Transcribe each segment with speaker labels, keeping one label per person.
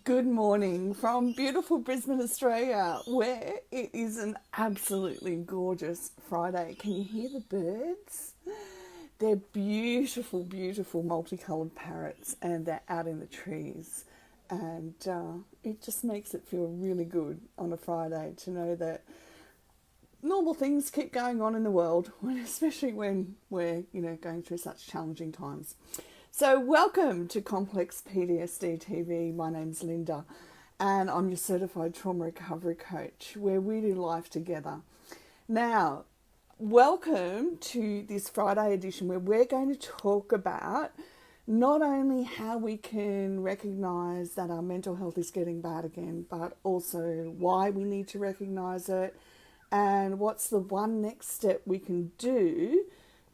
Speaker 1: Good morning from beautiful Brisbane, Australia, where it is an absolutely gorgeous Friday. Can you hear the birds? They're beautiful, beautiful multicoloured parrots, and they're out in the trees. And it just makes it feel really good on a Friday to know that normal things keep going on in the world, especially when we're, going through such challenging times. So welcome to Complex PTSD TV. My name's Linda and I'm your certified trauma recovery coach where we do life together. Now, welcome to this Friday edition where we're going to talk about not only how we can recognise that our mental health is getting bad again, but also why we need to recognise it and what's the one next step we can do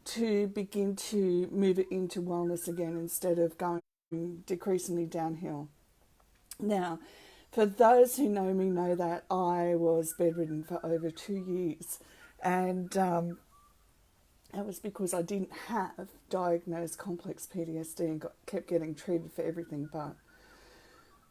Speaker 1: to begin to move it into wellness again instead of going decreasingly downhill. Now, for those who know me know that I was bedridden for over 2 years, and that was because I didn't have diagnosed complex PTSD and kept getting treated for everything but.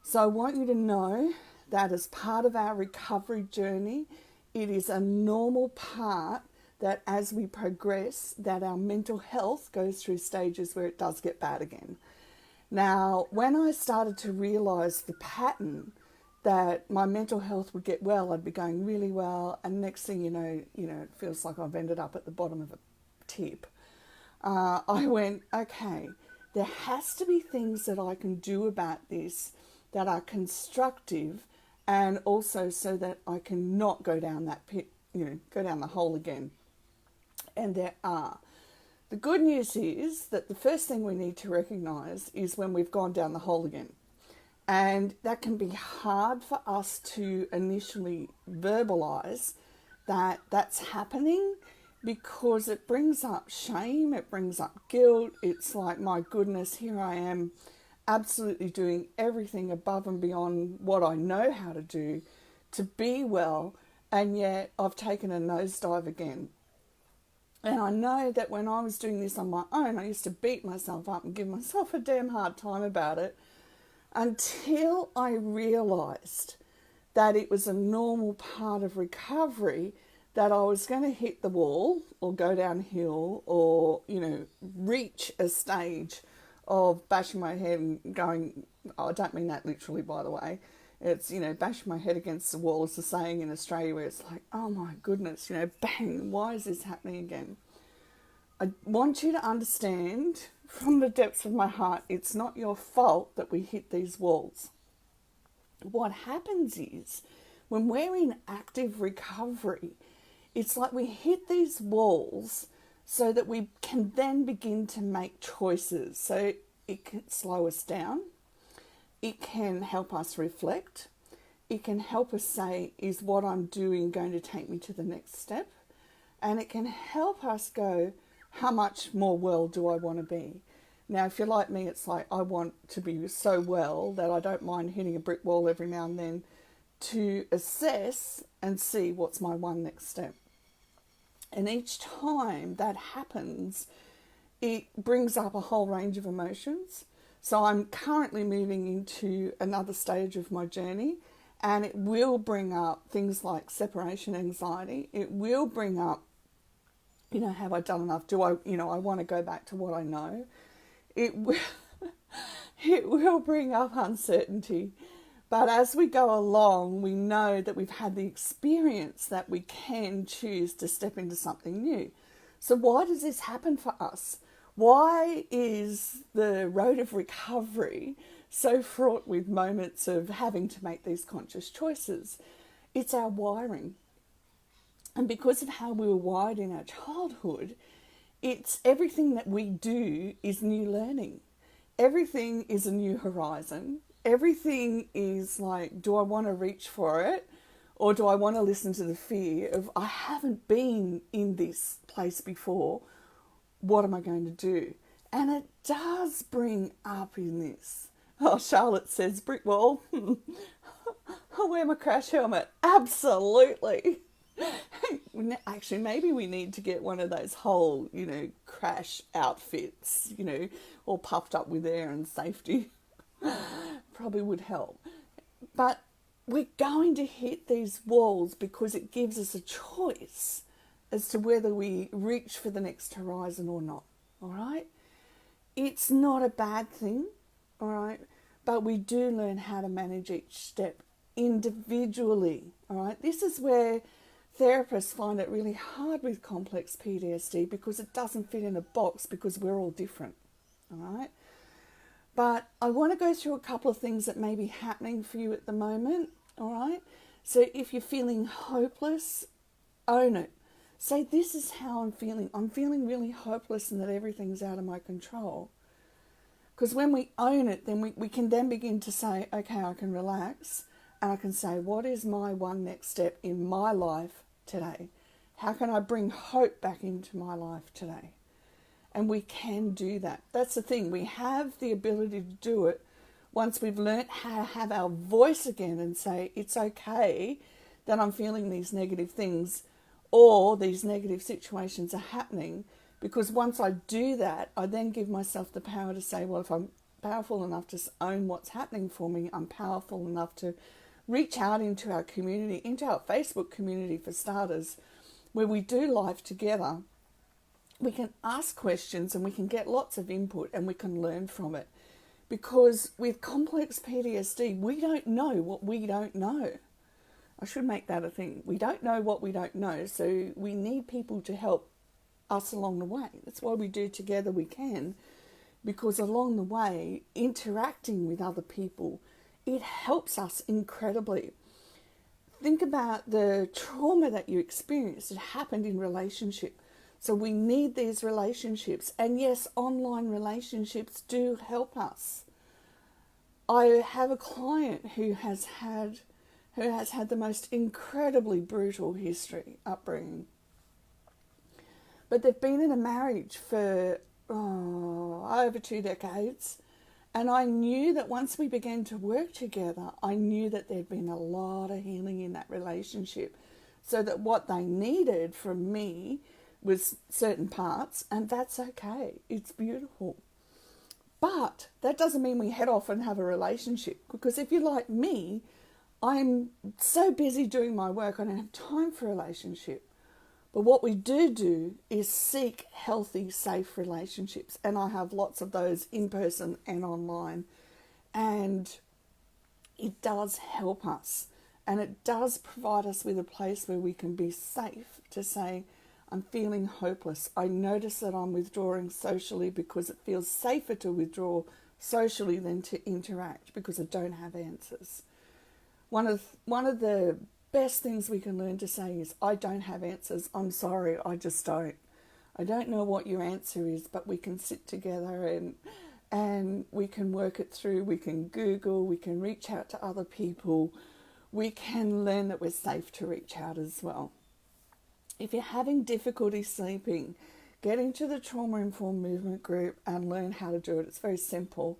Speaker 1: So I want you to know that as part of our recovery journey, it is a normal part that as we progress, that our mental health goes through stages where it does get bad again. Now, when I started to realise the pattern that my mental health would get well, I'd be going really well, and next thing you know, it feels like I've ended up at the bottom of a tip. I went, okay, there has to be things that I can do about this that are constructive, and also so that I can not go down that pit, go down the hole again. And there are. The good news is that the first thing we need to recognise is when we've gone down the hole again. And that can be hard for us to initially verbalise that that's happening because it brings up shame, it brings up guilt. It's like, my goodness, here I am absolutely doing everything above and beyond what I know how to do to be well, and yet I've taken a nosedive again. And I know that when I was doing this on my own, I used to beat myself up and give myself a damn hard time about it until I realised that it was a normal part of recovery, that I was going to hit the wall or go downhill or, reach a stage of bashing my head and going, I don't mean that literally, by the way. It's, bashing my head against the wall is the saying in Australia where it's like, oh my goodness, bang, why is this happening again? I want you to understand from the depths of my heart, it's not your fault that we hit these walls. What happens is when we're in active recovery, it's like we hit these walls so that we can then begin to make choices. So it can slow us down. It can help us reflect. It can help us say, is what I'm doing going to take me to the next step? And it can help us go, how much more well do I want to be? Now, if you're like me, it's like I want to be so well that I don't mind hitting a brick wall every now and then to assess and see what's my one next step. And each time that happens, it brings up a whole range of emotions. So I'm currently moving into another stage of my journey, and it will bring up things like separation anxiety. It will bring up, have I done enough? Do I want to go back to what I know? It will bring up uncertainty. But as we go along, we know that we've had the experience that we can choose to step into something new. So why does this happen for us? Why is the road of recovery so fraught with moments of having to make these conscious choices? It's our wiring. And because of how we were wired in our childhood, it's everything that we do is new learning. Everything is a new horizon. Everything is like, do I want to reach for it? Or do I want to listen to the fear of, I haven't been in this place before. What am I going to do? And it does bring up in this. Oh, Charlotte says, brick wall. I'll wear my crash helmet. Absolutely. Actually, maybe we need to get one of those whole, crash outfits, all puffed up with air and safety. Probably would help. But we're going to hit these walls because it gives us a choice as to whether we reach for the next horizon or not, all right? It's not a bad thing, all right? But we do learn how to manage each step individually, all right? This is where therapists find it really hard with complex PTSD because it doesn't fit in a box because we're all different, all right? But I want to go through a couple of things that may be happening for you at the moment, all right? So if you're feeling hopeless, own it. Say, this is how I'm feeling. I'm feeling really hopeless and that everything's out of my control. Because when we own it, then we can then begin to say, okay, I can relax and I can say, what is my one next step in my life today? How can I bring hope back into my life today? And we can do that. That's the thing. We have the ability to do it once we've learnt how to have our voice again and say, it's okay that I'm feeling these negative things or these negative situations are happening. Because once I do that, I then give myself the power to say, well, if I'm powerful enough to own what's happening for me, I'm powerful enough to reach out into our community, into our Facebook community for starters, where we do life together. We can ask questions and we can get lots of input and we can learn from it. Because with complex PTSD, we don't know what we don't know. I should make that a thing. We don't know what we don't know, so we need people to help us along the way. That's why we do Together We Can, because along the way, interacting with other people, it helps us incredibly. Think about the trauma that you experienced. It happened in relationship. So we need these relationships. And yes, online relationships do help us. I have a client who has had the most incredibly brutal upbringing. But they've been in a marriage for over 2 decades. And I knew that once we began to work together, I knew that there'd been a lot of healing in that relationship. So that what they needed from me was certain parts, and that's okay. It's beautiful. But that doesn't mean we head off and have a relationship. Because if you're like me, I'm so busy doing my work, I don't have time for a relationship. But what we do is seek healthy, safe relationships. And I have lots of those in person and online. And it does help us. And it does provide us with a place where we can be safe to say, I'm feeling hopeless. I notice that I'm withdrawing socially because it feels safer to withdraw socially than to interact because I don't have answers. One of the best things we can learn to say is, I don't have answers. I'm sorry, I just don't. I don't know what your answer is, but we can sit together and we can work it through. We can Google, we can reach out to other people. We can learn that we're safe to reach out as well. If you're having difficulty sleeping, get into the trauma-informed movement group and learn how to do it. It's very simple.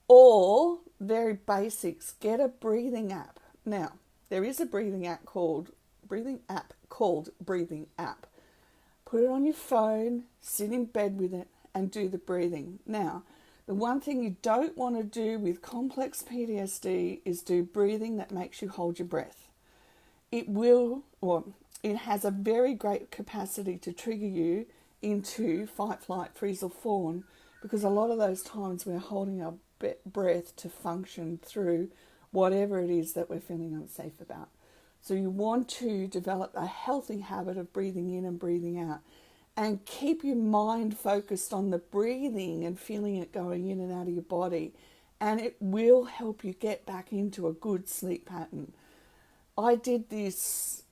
Speaker 1: Or, very basics, get a breathing app. Now, there is a breathing app called Breathing App. Put it on your phone, sit in bed with it, and do the breathing. Now, the one thing you don't want to do with complex PTSD is do breathing that makes you hold your breath. It has a very great capacity to trigger you into fight, flight, freeze or fawn, because a lot of those times we're holding our breath to function through whatever it is that we're feeling unsafe about. So you want to develop a healthy habit of breathing in and breathing out, and keep your mind focused on the breathing and feeling it going in and out of your body, and it will help you get back into a good sleep pattern. I did this,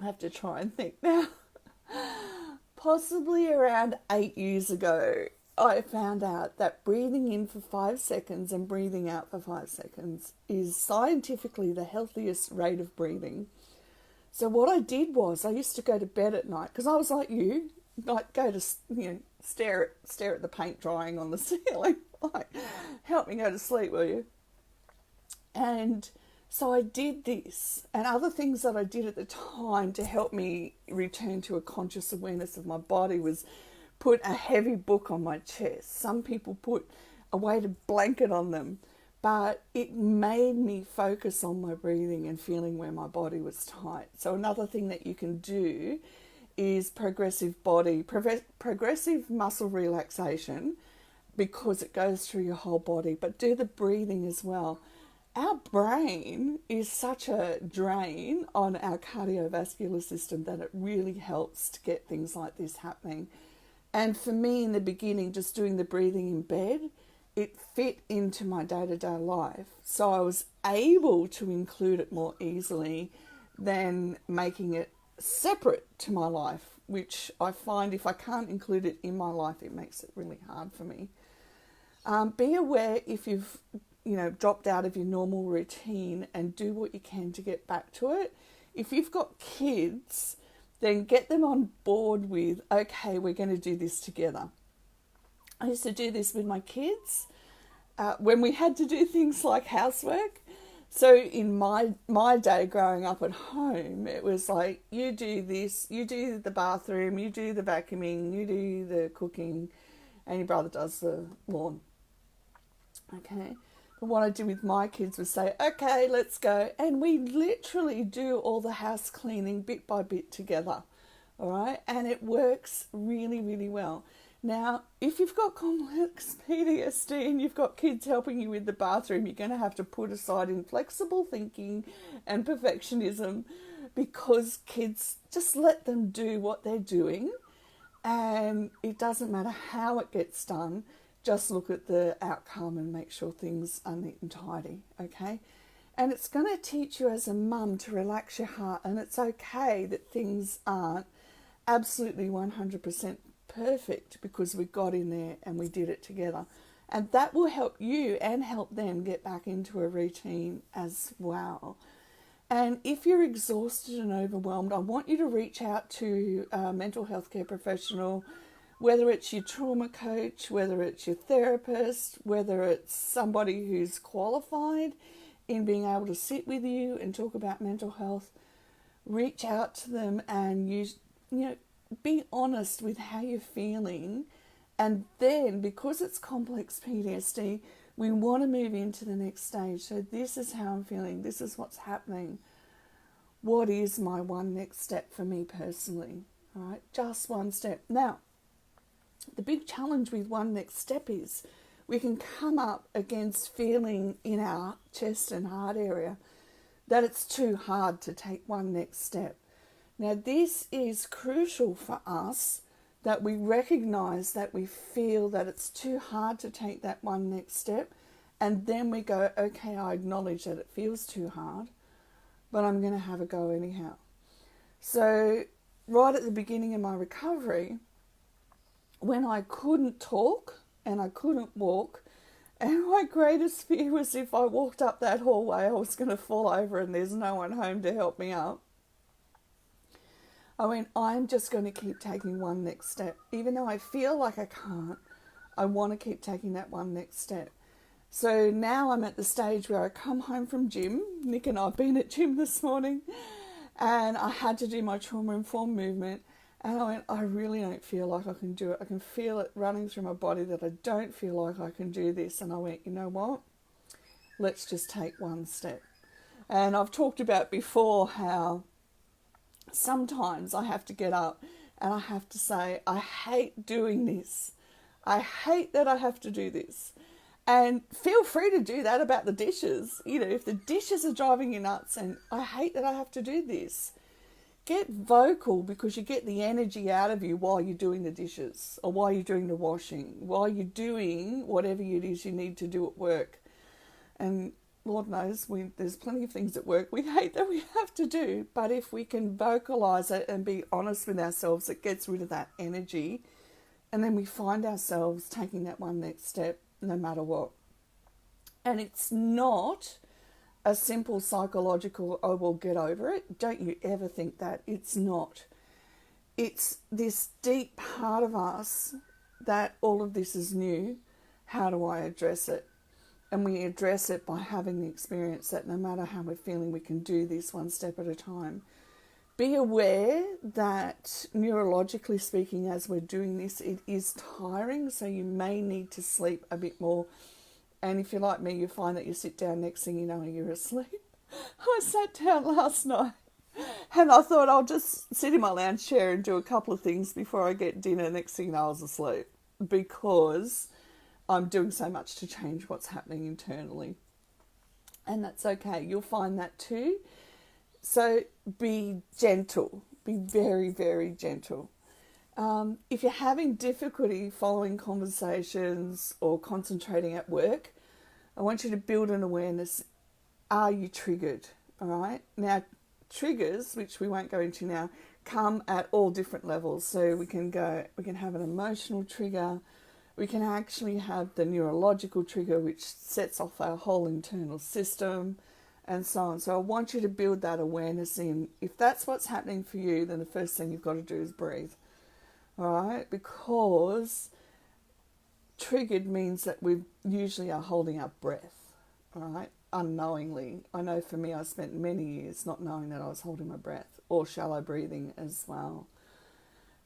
Speaker 1: I have to try and think now, possibly around 8 years ago. I found out that breathing in for 5 seconds and breathing out for 5 seconds is scientifically the healthiest rate of breathing. So what I did was, I used to go to bed at night, because I was like you, like go to, stare at the paint drying on the ceiling, like, help me go to sleep, will you? And so I did this, and other things that I did at the time to help me return to a conscious awareness of my body was put a heavy book on my chest. Some people put a weighted blanket on them. but it made me focus on my breathing and feeling where my body was tight. So another thing that you can do is progressive muscle relaxation, because it goes through your whole body, but do the breathing as well. Our brain is such a drain on our cardiovascular system that it really helps to get things like this happening. And for me in the beginning, just doing the breathing in bed, it fit into my day-to-day life. So I was able to include it more easily than making it separate to my life, which I find if I can't include it in my life, it makes it really hard for me. Be aware if you've dropped out of your normal routine, and do what you can to get back to it. If you've got kids, then get them on board with, okay, we're going to do this together. I used to do this with my kids when we had to do things like housework. So in my day growing up at home, it was like, you do this, you do the bathroom, you do the vacuuming, you do the cooking, and your brother does the lawn. Okay. But what I did with my kids was say, okay, let's go. And we literally do all the house cleaning bit by bit together. All right. And it works really, really well. Now, if you've got complex PTSD and you've got kids helping you with the bathroom, you're going to have to put aside inflexible thinking and perfectionism, because kids, just let them do what they're doing. And it doesn't matter how it gets done. Just look at the outcome and make sure things are neat and tidy, okay? And it's going to teach you as a mum to relax your heart, and it's okay that things aren't absolutely 100% perfect, because we got in there and we did it together. And that will help you and help them get back into a routine as well. And if you're exhausted and overwhelmed, I want you to reach out to a mental health care professional, whether it's your trauma coach, whether it's your therapist, whether it's somebody who's qualified in being able to sit with you and talk about mental health. Reach out to them and be honest with how you're feeling. And then, because it's complex PTSD, we want to move into the next stage. So this is how I'm feeling. This is what's happening. What is my one next step for me personally? All right, just one step. Now, the big challenge with one next step is we can come up against feeling in our chest and heart area that it's too hard to take one next step. Now, this is crucial for us, that we recognize that we feel that it's too hard to take that one next step, and then we go, okay, I acknowledge that it feels too hard, but I'm going to have a go anyhow. So right at the beginning of my recovery, when I couldn't talk and I couldn't walk, and my greatest fear was if I walked up that hallway, I was going to fall over and there's no one home to help me up. I went, I'm just going to keep taking one next step. Even though I feel like I can't, I want to keep taking that one next step. So now I'm at the stage where I come home from gym. Nick and I have been at gym this morning, and I had to do my trauma-informed movement. And I went, I really don't feel like I can do it. I can feel it running through my body that I don't feel like I can do this. And I went, you know what? Let's just take one step. And I've talked about before how sometimes I have to get up and I have to say, I hate doing this. I hate that I have to do this. And feel free to do that about the dishes. If the dishes are driving you nuts and I hate that I have to do this, get vocal, because you get the energy out of you while you're doing the dishes, or while you're doing the washing, while you're doing whatever it is you need to do at work. And Lord knows, there's plenty of things at work we hate that we have to do, but if we can vocalise it and be honest with ourselves, it gets rid of that energy, and then we find ourselves taking that one next step no matter what. And it's not a simple psychological, oh, well, get over it. Don't you ever think that. It's not. It's this deep part of us that all of this is new. How do I address it? And we address it by having the experience that no matter how we're feeling, we can do this one step at a time. Be aware that neurologically speaking, as we're doing this, it is tiring. So you may need to sleep a bit more And if you're like me, you find that you sit down, next thing you know, you're asleep. I sat down last night and I thought I'll just sit in my lounge chair and do a couple of things before I get dinner. Next thing you know, I was asleep because I'm doing so much to change what's happening internally. And that's okay. You'll find that too. So be gentle. Be very, very gentle. If you're having difficulty following conversations or concentrating at work, I want you to build an awareness. Are you triggered? All right. Now, triggers, which we won't go into now, come at all different levels. So we can have an emotional trigger. We can actually have the neurological trigger, which sets off our whole internal system, and so on. So I want you to build that awareness in. If that's what's happening for you, then the first thing you've got to do is breathe. All right? Because triggered means that we usually are holding our breath. All right? Unknowingly. I know for me, I spent many years not knowing that I was holding my breath, or shallow breathing as well.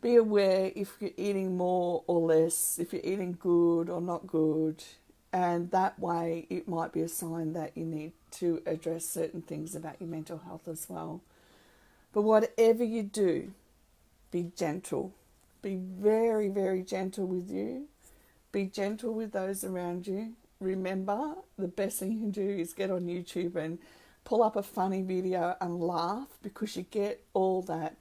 Speaker 1: Be aware if you're eating more or less, if you're eating good or not good, and that way it might be a sign that you need to address certain things about your mental health as well. But whatever you do, be gentle. Be very, very gentle with you. Be gentle with those around you. Remember, the best thing you can do is get on YouTube and pull up a funny video and laugh, because you get all that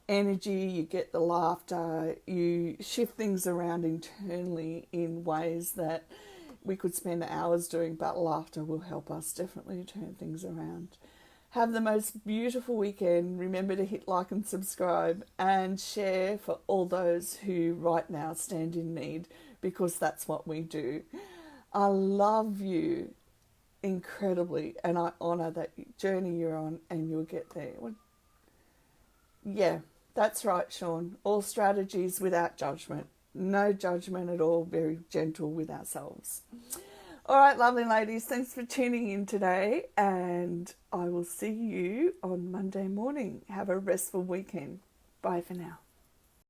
Speaker 1: energy, you get the laughter, you shift things around internally in ways that we could spend hours doing, but laughter will help us definitely turn things around. Have the most beautiful weekend. Remember to hit like and subscribe and share for all those who right now stand in need, because that's what we do. I love you incredibly, and I honour that journey you're on, and you'll get there. Yeah, that's right, Sean. All strategies without judgment. No judgment at all. Very gentle with ourselves. All right, lovely ladies, thanks for tuning in today, and I will see you on Monday morning. Have a restful weekend. Bye for now.